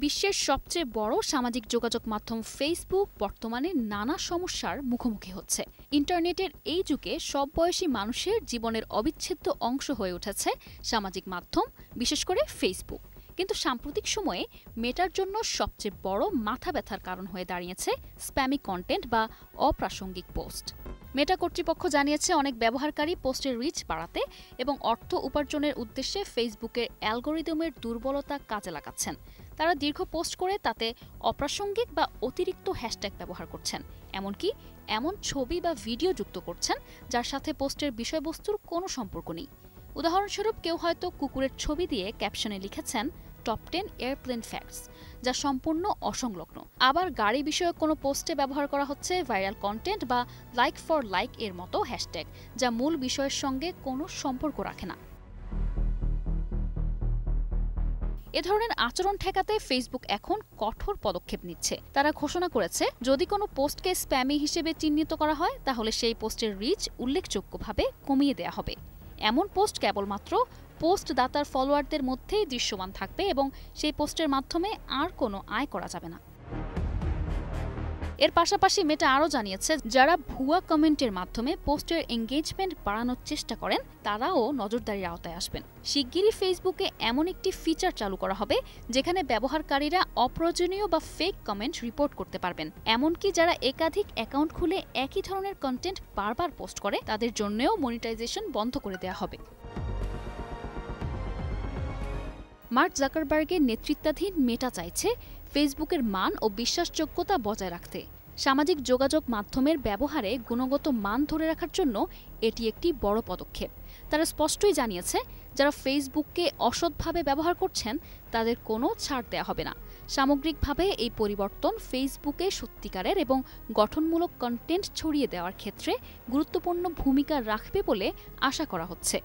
বিশ্বের সবচেয়ে বড় সামাজিক যোগাযোগ মাধ্যম ফেসবুক বর্তমানে নানা সমস্যার মুখোমুখি হচ্ছে। ইন্টারনেটের এই যুগে সব বয়সী মানুষের জীবনের অবিচ্ছেদ্য অংশ হয়ে উঠেছে সামাজিক মাধ্যম, বিশেষ করে ফেসবুক। কিন্তু সাম্প্রতিক সময়ে মেটার জন্য সবচেয়ে বড় মাথা ব্যথার কারণ হয়ে দাঁড়িয়েছে স্প্যামি কন্টেন্ট বা অপ্রাসঙ্গিক পোস্ট। মেটা কর্তৃপক্ষ জানিয়েছে, অনেক ব্যবহারকারী পোস্টের রিচ বাড়াতে এবং অর্থ উপার্জনের উদ্দেশ্যে ফেসবুকের অ্যালগরিদমের দুর্বলতা কাজে লাগাচ্ছেন। তারা দীর্ঘ পোস্ট করে তাতে অপ্রাসঙ্গিক বা অতিরিক্ত হ্যাশট্যাগ ব্যবহার করছেন, এমনকি এমন ছবি বা ভিডিও যুক্ত করছেন যার সাথে পোস্টের বিষয়বস্তুর কোনো সম্পর্ক নেই। উদাহরণস্বরূপ, কেউ হয়তো কুকুরের ছবি দিয়ে ক্যাপশনে লিখেছেন টপ 10 এয়ারপ্লেন ফ্যাক্টস, যা সম্পূর্ণ অসংলগ্ন। আবার গাড়ি বিষয়ক কোনো পোস্টে ব্যবহার করা হচ্ছে ভাইরাল কন্টেন্ট বা লাইক ফর লাইক এর মতো হ্যাশট্যাগ, যা মূল বিষয়ের সঙ্গে কোনো সম্পর্ক রাখে না। এ ধরনের আচরণ ঠেকাতে ফেসবুক এখন কঠোর পদক্ষেপ নিচ্ছে। তারা ঘোষণা করেছে, যদি কোনো পোস্টকে স্প্যামি হিসেবে চিহ্নিত করা হয় তাহলে সেই পোস্টের রিচ উল্লেখযোগ্যভাবে কমিয়ে দেওয়া হবে। এমন পোস্ট কেবলমাত্র পোস্ট দাতার ফলোয়ারদের মধ্যেই দৃশ্যমান থাকবে এবং সেই পোস্টের মাধ্যমে আর কোনো আয় করা যাবে না। এর পাশাপাশি মেটা আরও জানিয়েছে, যারা ভুয়া কমেন্টের মাধ্যমে পোস্টের এঙ্গেজমেন্ট বাড়ানোর চেষ্টা করেন তারাও নজরদারির আওতায় আসবেন। শিগগিরই ফেসবুকে এমন একটি ফিচার চালু করা হবে যেখানে ব্যবহারকারীরা অপ্রয়োজনীয় বা ফেক কমেন্ট রিপোর্ট করতে পারবেন। এমনকি যারা একাধিক অ্যাকাউন্ট খুলে একই ধরনের কন্টেন্ট বারবার পোস্ট করে তাদের জন্যও মনিটাইজেশন বন্ধ করে দেওয়া হবে। মার্ক জাকারবার্গের নেতৃত্বাধীন মেটা চাইছে ফেসবুকের মান ও বিশ্বাসযোগ্যতা বজায় রাখতে। সামাজিক যোগাযোগ মাধ্যমের ব্যবহারে গুণগত মান ধরে রাখার জন্য এটি একটি বড় পদক্ষেপ। তারা স্পষ্টই জানিয়েছে, যারা ফেসবুককে অসৎভাবে ব্যবহার করছেন তাদের কোনো ছাড় দেওয়া হবে না। সামগ্রিকভাবে এই পরিবর্তন ফেসবুকে সত্যিকারের এবং গঠনমূলক কন্টেন্ট ছড়িয়ে দেওয়ার ক্ষেত্রে গুরুত্বপূর্ণ ভূমিকা রাখবে বলে আশা করা হচ্ছে।